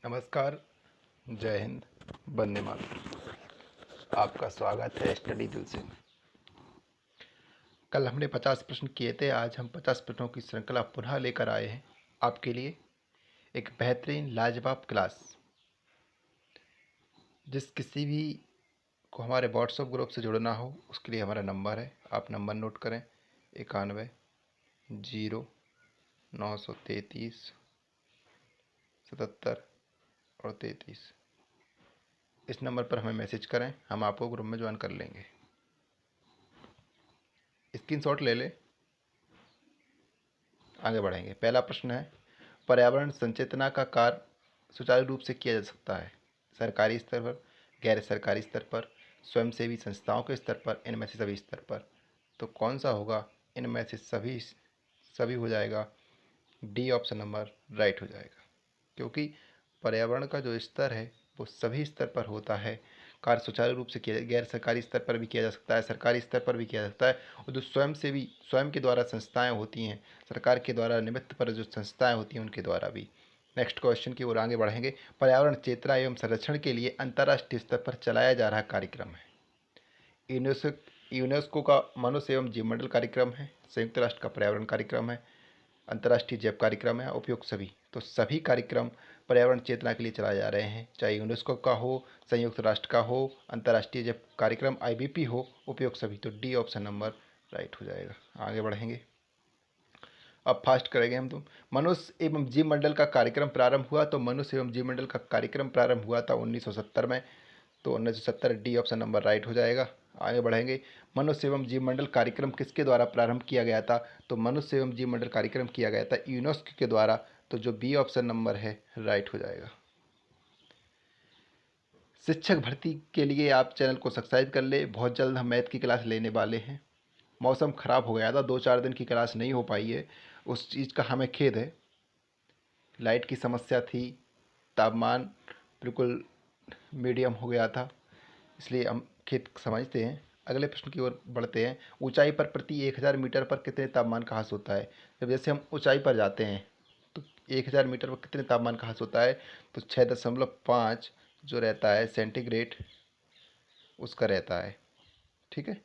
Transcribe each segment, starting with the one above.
नमस्कार, जय हिंद, वंदे मातरम। आपका स्वागत है स्टडी दिल से में। कल हमने 50 प्रश्न किए थे। आज हम 50 प्रश्नों की श्रृंखला पुनः लेकर आए हैं आपके लिए एक बेहतरीन लाजवाब क्लास। जिस किसी भी को हमारे व्हाट्सएप ग्रुप से जुड़ना हो उसके लिए हमारा नंबर है, आप नंबर नोट करें 91 0 933 77 और 33। इस नंबर पर हमें मैसेज करें, हम आपको ग्रुप में ज्वाइन कर लेंगे। स्क्रीनशॉट ले लें। आगे बढ़ेंगे। पहला प्रश्न है, पर्यावरण संचेतना का कार्य सुचारू रूप से किया जा सकता है सरकारी स्तर पर, गैर सरकारी स्तर पर, स्वयंसेवी संस्थाओं के स्तर पर, इनमें से सभी स्तर पर। तो कौन सा होगा? इनमें से सभी हो जाएगा। डी ऑप्शन नंबर राइट हो जाएगा, क्योंकि पर्यावरण का जो स्तर है वो सभी स्तर पर होता है। कार्य सुचारू रूप से किया, गैर सरकारी स्तर पर भी किया जा सकता है, सरकारी स्तर पर भी किया जा सकता है। और जो स्वयं के द्वारा संस्थाएं होती हैं, सरकार के द्वारा निमित्त पर जो संस्थाएं होती हैं उनके द्वारा भी। नेक्स्ट क्वेश्चन की ओर आगे बढ़ेंगे। पर्यावरण चेतना एवं संरक्षण के लिए अंतर्राष्ट्रीय स्तर पर चलाया जा रहा कार्यक्रम है। यूनेस्को का मनुष्य एवं जीवमंडल कार्यक्रम है, संयुक्त राष्ट्र का पर्यावरण कार्यक्रम है, अंतर्राष्ट्रीय जैव कार्यक्रम है, उपयुक्त सभी। तो सभी कार्यक्रम पर्यावरण चेतना के लिए चलाए जा रहे हैं, चाहे यूनेस्को का हो, संयुक्त राष्ट्र का हो, अंतर्राष्ट्रीय जैव कार्यक्रम IBP हो, उपयुक्त सभी। तो डी ऑप्शन नंबर राइट हो जाएगा। आगे बढ़ेंगे, अब फास्ट करेंगे हम। तो मनुष्य एवं जीवमंडल का कार्यक्रम प्रारंभ हुआ, तो मनुष्य एवं जीवमंडल का कार्यक्रम प्रारंभ हुआ था 1970 में। तो 1970 डी ऑप्शन नंबर राइट हो जाएगा। आगे बढ़ेंगे, मनुष्य एवं जीवमंडल कार्यक्रम किसके द्वारा प्रारंभ किया गया था? तो मनुष्य एवं जीवमंडल कार्यक्रम किया गया था यूनेस्को के द्वारा। तो जो बी ऑप्शन नंबर है राइट हो जाएगा। शिक्षक भर्ती के लिए आप चैनल को सब्सक्राइब कर ले। बहुत जल्द हम मैथ की क्लास लेने वाले हैं। मौसम ख़राब हो गया था, 2-4 दिन की क्लास नहीं हो पाई है, उस चीज़ का हमें खेद है। लाइट की समस्या थी, तापमान बिल्कुल मीडियम हो गया था, इसलिए हम खेद समझते हैं। अगले प्रश्न की ओर बढ़ते हैं। ऊंचाई पर प्रति 1000 मीटर पर कितने तापमान का ह्रास होता है? जब जैसे हम ऊंचाई पर जाते हैं तो 1000 मीटर पर कितने तापमान का ह्रास होता है? तो 6.5 जो रहता है सेंटीग्रेड उसका रहता है। ठीक है,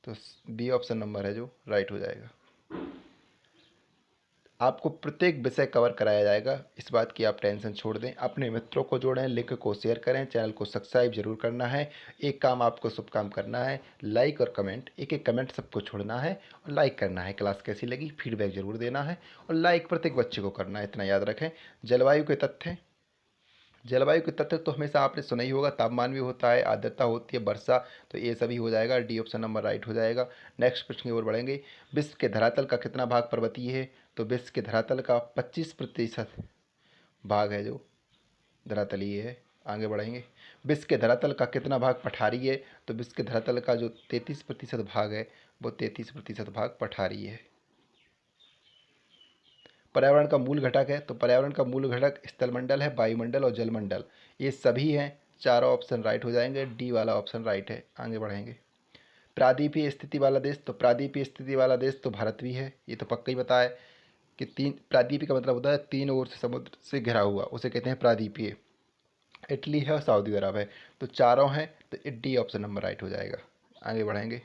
तो बी ऑप्शन नंबर है जो राइट हो जाएगा। आपको प्रत्येक विषय कवर कराया जाएगा, इस बात की आप टेंशन छोड़ दें। अपने मित्रों को जोड़ें, लिंक को शेयर करें, चैनल को सब्सक्राइब जरूर करना है। एक काम आपको शुभ काम करना है, लाइक और कमेंट, एक कमेंट सबको छोड़ना है और लाइक करना है। क्लास कैसी लगी फीडबैक जरूर देना है और लाइक प्रत्येक बच्चे को करना है, इतना याद रखें। जलवायु के तथ्य, जलवायु के तथ्य तो हमेशा आपने सुना ही होगा। तापमान भी होता है, आर्द्रता होती है, वर्षा, तो ये सभी हो जाएगा। डी ऑप्शन नंबर राइट हो जाएगा। नेक्स्ट प्रश्न की ओर बढ़ेंगे। विश्व के धरातल का कितना भाग पर्वतीय है? तो विश्व के धरातल का 25% भाग है जो धरातलीय है। आगे बढ़ेंगे। विश्व के धरातल का कितना भाग पठारी है? तो विश्व के धरातल का जो 33% भाग है वो 33% भाग पठारी है। पर्यावरण का मूल घटक है, तो पर्यावरण का मूल घटक स्थलमंडल है, वायुमंडल और जलमंडल, ये सभी हैं। चारों ऑप्शन राइट हो जाएंगे, डी वाला ऑप्शन राइट है। आगे बढ़ेंगे। प्रादीपीय स्थिति वाला देश, तो प्रादीपीय स्थिति वाला देश तो भारत भी है, ये तो पक्का ही पता है कि तीन प्रादीपीय का मतलब होता है तीन ओर से समुद्र से घिरा हुआ, उसे कहते हैं प्रादीपीय। इटली है और सऊदी अरब है, तो चारों हैं, तो डी ऑप्शन नंबर राइट हो जाएगा। आगे बढ़ेंगे।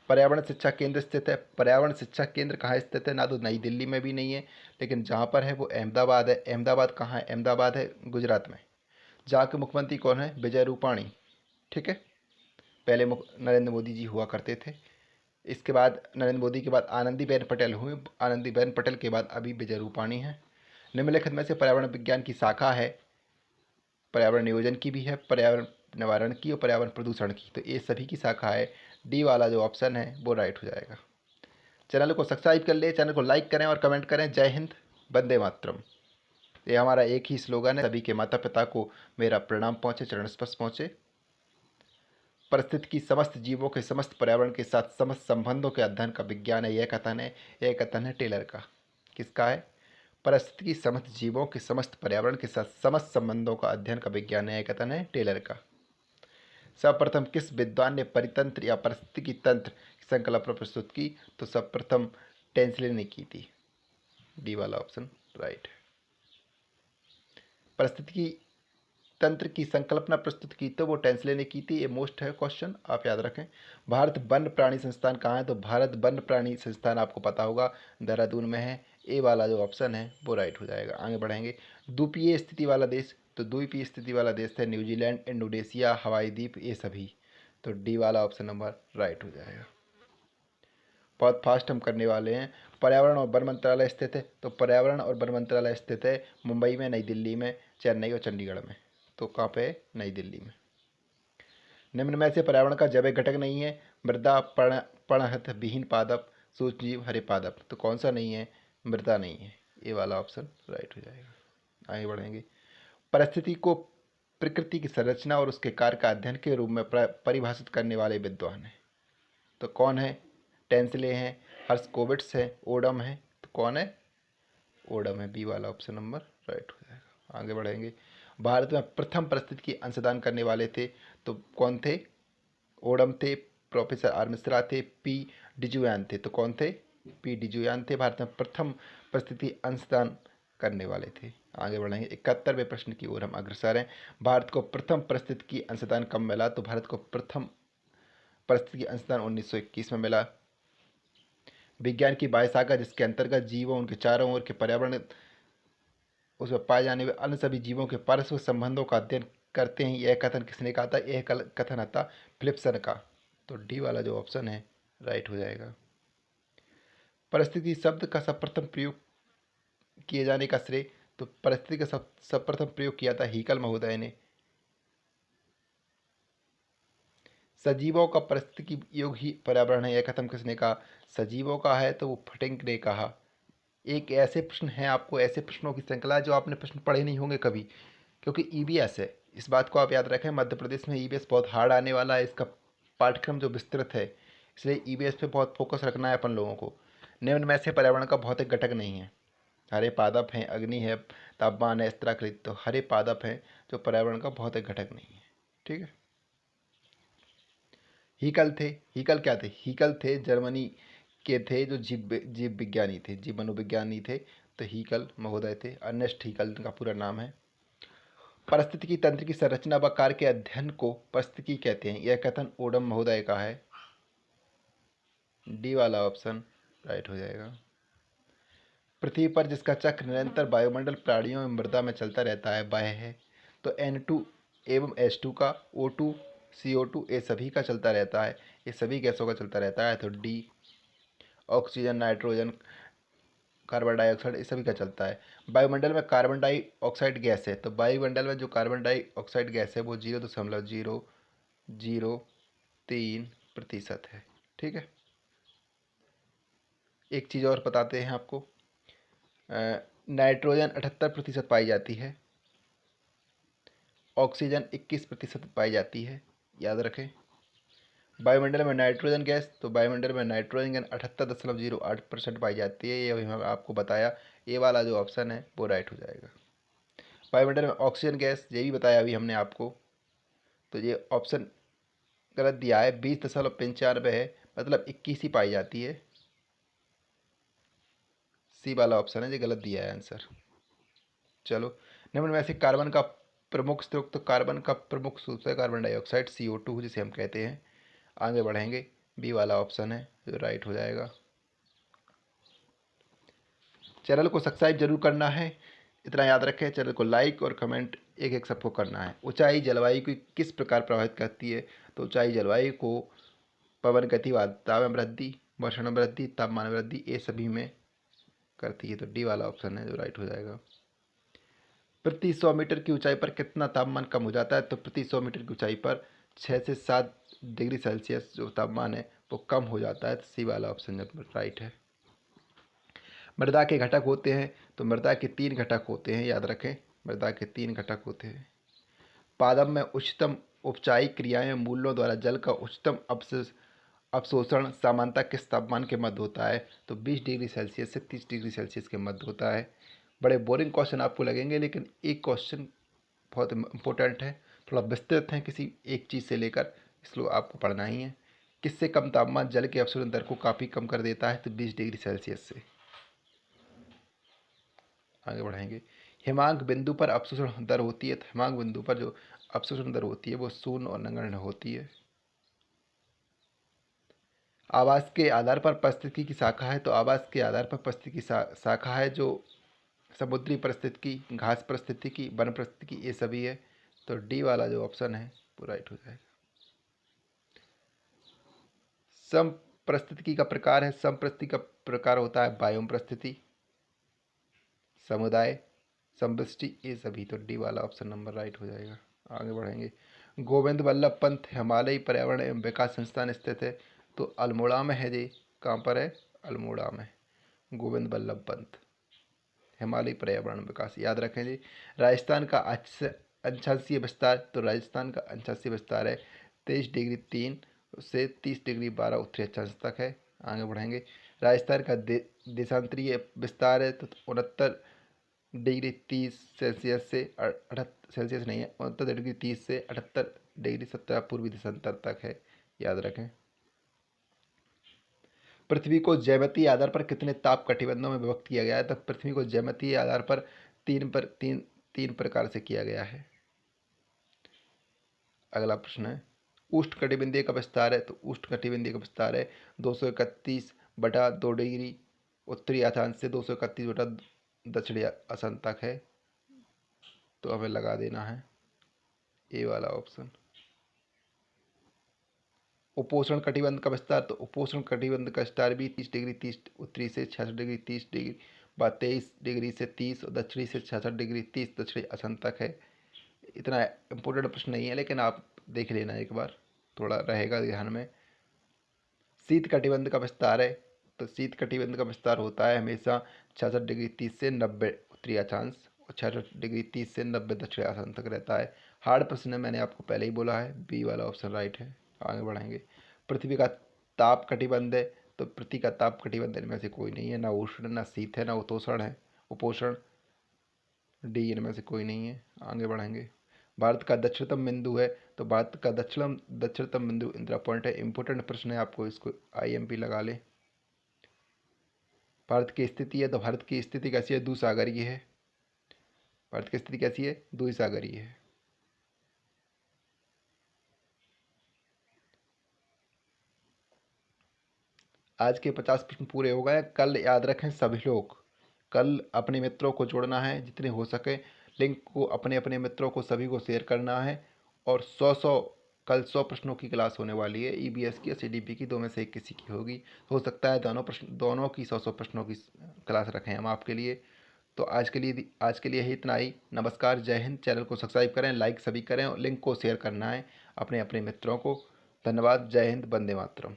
पर्यावरण शिक्षा केंद्र स्थित है, पर्यावरण शिक्षा केंद्र कहाँ स्थित है? ना तो नई दिल्ली में भी नहीं है, लेकिन जहाँ पर है वो अहमदाबाद है। अहमदाबाद कहाँ है? अहमदाबाद है गुजरात में। जहाँ के मुख्यमंत्री कौन है? विजय रूपाणी। ठीक है, पहले नरेंद्र मोदी जी हुआ करते थे। इसके बाद नरेंद्र मोदी के बाद आनंदीबेन पटेल हुए, आनंदीबेन पटेल के बाद अभी विजय रूपाणी हैं। निम्नलिखित में से पर्यावरण विज्ञान की शाखा है, पर्यावरण नियोजन की भी है, पर्यावरण निवारण की और पर्यावरण प्रदूषण की, तो ये सभी की शाखा है। डी वाला जो ऑप्शन है वो राइट हो जाएगा। चैनल को सब्सक्राइब कर ले, चैनल को लाइक करें और कमेंट करें। जय हिंद, वंदे मातरम। ये हमारा एक ही स्लोगन है, सभी के माता पिता को मेरा प्रणाम पहुँचे, चरण स्पर्श पहुँचे। परिस्थिति की समस्त जीवों के समस्त पर्यावरण के साथ समस्त संबंधों के अध्ययन का विज्ञान है, यह कथन है। यह कथन है टेलर का। किसका है? परिस्थिति की समस्त जीवों के समस्त पर्यावरण के साथ समस्त संबंधों का अध्ययन का विज्ञान है, यह कथन है टेलर का। सर्वप्रथम किस विद्वान ने परितंत्र या परिस्थितिकी तंत्र की संकल्पना प्रस्तुत की? तो सर्वप्रथम टेंसले ने की थी। डी वाला ऑप्शन राइट है। परिस्थितिकी तंत्र की संकल्पना प्रस्तुत की तो वो टेंसले ने की थी। ये मोस्ट है क्वेश्चन, आप याद रखें। भारत वन्य प्राणी संस्थान कहाँ है? तो भारत वन्य प्राणी संस्थान आपको पता होगा देहरादून में है। ए वाला जो ऑप्शन है वो राइट हो जाएगा। आगे बढ़ेंगे। द्वीपीय स्थिति वाला देश, तो द्वीपीय स्थिति वाला देश है न्यूजीलैंड, इंडोनेशिया, हवाई द्वीप, ये सभी। तो डी वाला ऑप्शन नंबर राइट हो जाएगा। बहुत फास्ट हम करने वाले हैं। पर्यावरण और वन मंत्रालय स्थित है, तो पर्यावरण और वन मंत्रालय स्थित है मुंबई में, नई दिल्ली में, चेन्नई और चंडीगढ़ में। तो कहाँ पे? नई दिल्ली में। निम्न में से पर्यावरण का जैविक घटक नहीं है? मृदा, पर्णहत विहीन पादप, सूक्ष्मजीव, हरे पादप। तो कौन सा नहीं है? मृदा नहीं है। ये वाला ऑप्शन राइट हो जाएगा। आगे बढ़ेंगे। परिस्थिति को प्रकृति की संरचना और उसके कार्य का अध्ययन के रूप में परिभाषित करने वाले विद्वान हैं। तो कौन है? टेंसले हैं, हर्स्कोविट्स है, ओडम है। तो कौन है? ओडम है। बी वाला ऑप्शन नंबर राइट हो जाएगा। आगे बढ़ेंगे। भारत में प्रथम परिस्थिति की अंशदान करने वाले थे, तो कौन थे? ओडम थे, प्रोफेसर आर मिश्रा थे, पी डिजुयान थे। तो कौन थे? पी डिजुयान थे, भारत में प्रथम परिस्थिति अंशदान करने वाले थे। आगे बढ़ेंगे। 71वें प्रश्न की ओर हम अग्रसर हैं। भारत को प्रथम परिस्थिति की अंशदान कब मिला? तो भारत को प्रथम परिस्थिति की अंशदान 1921 में मिला। विज्ञान की बाह्यशाखा जिसके अंतर्गत जीवों, उनके चारों ओर के पर्यावरण, उसमें पाए जाने वाले अन्य सभी जीवों के पारस्परिक संबंधों का अध्ययन करते हैं, यह कथन किसने कहा था? यह कथन था फिलिप्सन का। तो डी वाला जो ऑप्शन है राइट हो जाएगा। परिस्थिति शब्द का सर्वप्रथम प्रयोग किए जाने का श्रेय, तो परिस्थिति का सर्वप्रथम प्रयोग किया था हीकल महोदय ने। सजीवों का परिस्थिति योग ही पर्यावरण है, यह कथन किसने कहा? सजीवों का है तो वो फटिंग ने कहा। एक ऐसे प्रश्न हैं, आपको ऐसे प्रश्नों की श्रृंखला जो आपने प्रश्न पढ़े नहीं होंगे कभी, क्योंकि ईवीएस है। इस बात को आप याद रखें, मध्य प्रदेश में ईवीएस बहुत हार्ड आने वाला है। इसका पाठ्यक्रम जो विस्तृत है, इसलिए ईवीएस पे बहुत फोकस रखना है अपन लोगों को। निम्न में से पर्यावरण का भौतिक घटक नहीं है? हरे पादप हैं, अग्नि है, तापमान है, स्तराकृत। तो हरे पादप हैं जो पर्यावरण का भौतिक घटक नहीं है। ठीक है। हीकल थे। हीकल क्या थे? हीकल थे जर्मनी के थे, जो जीव विज्ञानी थे, जीव मनोविज्ञानी थे। तो हीकल महोदय थे, अर्नेस्ट हीकल का पूरा नाम है। परिस्थितिकी तंत्र की संरचना व कार्य के अध्ययन को परिस्थितिकी कहते हैं, यह कथन ओडम महोदय का है। डी वाला ऑप्शन राइट हो जाएगा। पृथ्वी पर जिसका चक्र निरंतर वायुमंडल, प्राणियों एवं मृदा में चलता रहता है वह है? तो N2 एवं H2 का, O2, CO2, ये सभी का चलता रहता है, ये सभी गैसों का चलता रहता है। तो D. Oxygen, nitrogen, carbon dioxide, ये सभी का चलता है। वायुमंडल में कार्बन डाइऑक्साइड गैस है, तो वायुमंडल में जो कार्बन डाइऑक्साइड गैस है वो 0.003% है। ठीक है। एक चीज़ और बताते हैं आपको। नाइट्रोजन 78% पाई जाती है, ऑक्सीजन 21% पाई जाती है, याद रखें। वायुमंडल में नाइट्रोजन गैस, तो वायुमंडल में नाइट्रोजन गैस 78.08% पाई जाती है, ये अभी मैंने आपको बताया। ये वाला जो ऑप्शन है वो राइट हो जाएगा। वायुमंडल में ऑक्सीजन गैस, ये भी बताया अभी हमने आपको, तो ये ऑप्शन गलत दिया है। 20.95 है, मतलब 21 ही पाई जाती है। सी वाला ऑप्शन है, ये गलत दिया है आंसर। चलो, निम्न में से कार्बन का प्रमुख स्रोत, तो कार्बन का प्रमुख स्रोत है कार्बन डाइऑक्साइड, CO2, जिसे हम कहते हैं। आगे बढ़ेंगे। बी वाला ऑप्शन है जो राइट हो जाएगा। चैनल को सब्सक्राइब जरूर करना है, इतना याद रखें। चैनल को लाइक और कमेंट एक एक सबको करना है। ऊंचाई जलवायु को किस प्रकार प्रभावित करती है? तो ऊंचाई जलवायु को पवन गति, आर्द्रता में वृद्धि, वर्षण में वृद्धि, तापमान में वृद्धि, ये सभी में करती है। तो डी वाला ऑप्शन है जो राइट हो जाएगा। प्रति 100 मीटर की ऊंचाई पर कितना तापमान कम हो जाता है? तो प्रति 100 मीटर की ऊंचाई पर 6 से 7 डिग्री सेल्सियस जो तापमान है वो कम हो जाता है। तो सी वाला ऑप्शन राइट है। मृदा के घटक होते हैं, तो मृदा के 3 घटक होते हैं, याद रखें। मृदा के 3 घटक होते हैं। पादप में उच्चतम उपचायी क्रियाएं मूलों द्वारा जल का उच्चतम अवशोषण सामान्यतः किस तापमान के मध्य होता है? तो 20 डिग्री सेल्सियस से 30 डिग्री सेल्सियस के मध्य होता है। बड़े बोरिंग क्वेश्चन आपको लगेंगे, लेकिन एक क्वेश्चन बहुत इम्पोर्टेंट है, थोड़ा विस्तृत है किसी एक चीज़ से लेकर, इसलिए आपको पढ़ना ही है। किससे कम तापमान जल के अवशोषण दर को काफ़ी कम कर देता है? तो 20 डिग्री सेल्सियस से। आगे बढ़ेंगे। हिमांक बिंदु पर अपशोषण दर होती है, तो हिमांक बिंदु पर जो अपशोषण दर होती है वो शून्य और नगण्य होती है। आवास के आधार पर परिस्थिति की शाखा है, तो आवास के आधार पर परिस्थिति की शाखा है जो समुद्री परिस्थिति की, घास परिस्थिति की, वन परिस्थिति की, ये सभी है। तो डी वाला जो ऑप्शन है वो राइट हो जाएगा। सम परिस्थिति का प्रकार है, सम परिस्थिति का प्रकार होता है बायोम परिस्थिति, समुदाय, समवृष्टि, ये सभी। तो डी वाला ऑप्शन नंबर राइट हो जाएगा। आगे बढ़ेंगे। गोविंद वल्लभ पंत हिमालयी पर्यावरण एवं विकास संस्थान स्थित है, तो अल्मोड़ा में है जी। कहाँ पर है? अल्मोड़ा में। गोविंद वल्लभ पंत हिमालयी पर्यावरण विकास, याद रखें जी। राजस्थान का अक्षांशीय विस्तार, तो राजस्थान का अक्षांशीय विस्तार है 23 डिग्री 3 से 30 डिग्री 12 उत्तरी अक्षांश तक है। आगे बढ़ेंगे। राजस्थान का देशांतरीय विस्तार है तो 69 डिग्री 30 सेल्सियस से 78 सेल्सियस नहीं है, 69 डिग्री 30 से 78 डिग्री 17 पूर्वी देशांतर तक है, याद रखें। पृथ्वी को ज्यामितीय आधार पर कितने ताप कटिबंधों में विभक्त किया गया है? तो पृथ्वी को ज्यामितीय आधार पर तीन प्रकार से किया गया है। अगला प्रश्न है, उष्णकटिबंधीय का विस्तार है, तो उष्णकटिबंधीय का विस्तार है 231/2 डिग्री उत्तरी अक्षांश से 231/दक्षिणी अक्षांश तक है। तो हमें लगा देना है ए वाला ऑप्शन। उपोष्ण कटिबंध का विस्तार, तो उपोष्ण कटिबंध का विस्तार भी 30 डिग्री 30 उत्तरी से 66 डिग्री 30 डिग्री 23 डिग्री से 30 और दक्षिणी से 66 डिग्री 30 दक्षिणी अक्षांश तक है। इतना इम्पोर्टेंट प्रश्न नहीं है, लेकिन आप देख लेना एक बार, थोड़ा रहेगा ध्यान में। शीत कटिबंध का विस्तार है, तो शीत कटिबंध का विस्तार होता है हमेशा 66 डिग्री 30 से 90 उत्तरी अक्षांश और 66 डिग्री 30 से 90 दक्षिणी अक्षांश तक रहता है। हार्ड प्रश्न है, मैंने आपको पहले ही बोला है, बी वाला ऑप्शन राइट है। आगे बढ़ेंगे। पृथ्वी का ताप कटिबंध है, तो पृथ्वी का ताप कटिबंध इनमें से कोई नहीं है, ना उष्ण, ना शीत है, ना उपोषण है। उपोषण डी इनमें से कोई नहीं है। आगे बढ़ेंगे। भारत का दक्षिणतम बिंदु है, तो भारत का दक्षिणतम बिंदु इंदिरा पॉइंट है। इंपॉर्टेंट प्रश्न है, आपको इसको आईएमपी लगा ले। भारत की स्थिति है, तो भारत की स्थिति कैसी है? द्विसागरीय है। भारत की स्थिति कैसी है? द्विसागरीय है। आज के 50 प्रश्न पूरे हो गए। कल याद रखें सभी लोग, कल अपने मित्रों को जोड़ना है जितने हो सके। लिंक को अपने अपने मित्रों को सभी को शेयर करना है। और 100 कल 100 प्रश्नों की क्लास होने वाली है, ईबीएस की या सीडीपी की, दो में से एक किसी की होगी। हो सकता है दोनों की 100 प्रश्नों की क्लास रखें हम आपके लिए। तो आज के लिए ही इतना ही। नमस्कार, जय हिंद। चैनल को सब्सक्राइब करें, लाइक सभी करें और लिंक को शेयर करना है अपने अपने मित्रों को। धन्यवाद। जय हिंद। वंदे मातरम।